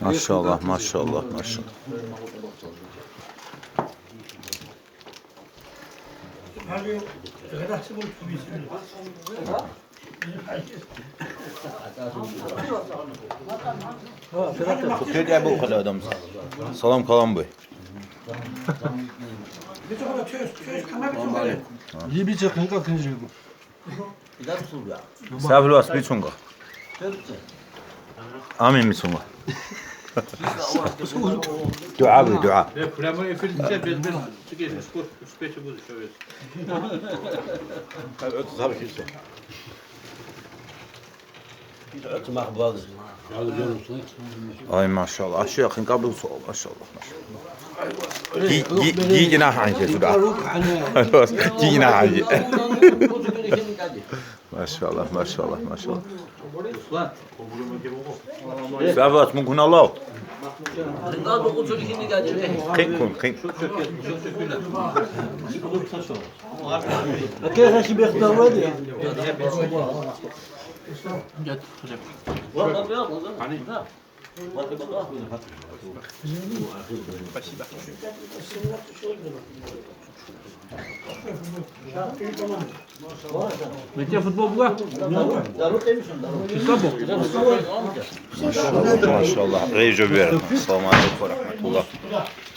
Maşallah, maşallah, maşallah. Türkiye bu kadar adam. Salam kalan bu. Libice kanka kıncı bu. Safir vas bir çunga. Amin mi çunga? Dua bu dua. Prema je filmce bez čekaj, uspeće bude čovjek. Ötü tabii ki. Ötü mahbaz. Ay maşallah. Aşağı yakın kabul sol. Maşallah. Giy günah hangi dua. Giy günah hangi. Maşallah, maşallah, maşallah. Safir vas mumkun Allah. Kink. Kaya şimdi ihtiyar var ya. Mete futbol bu ga? Maşallah. Reyce bir. Selamun aleyküm ve rahmetullah.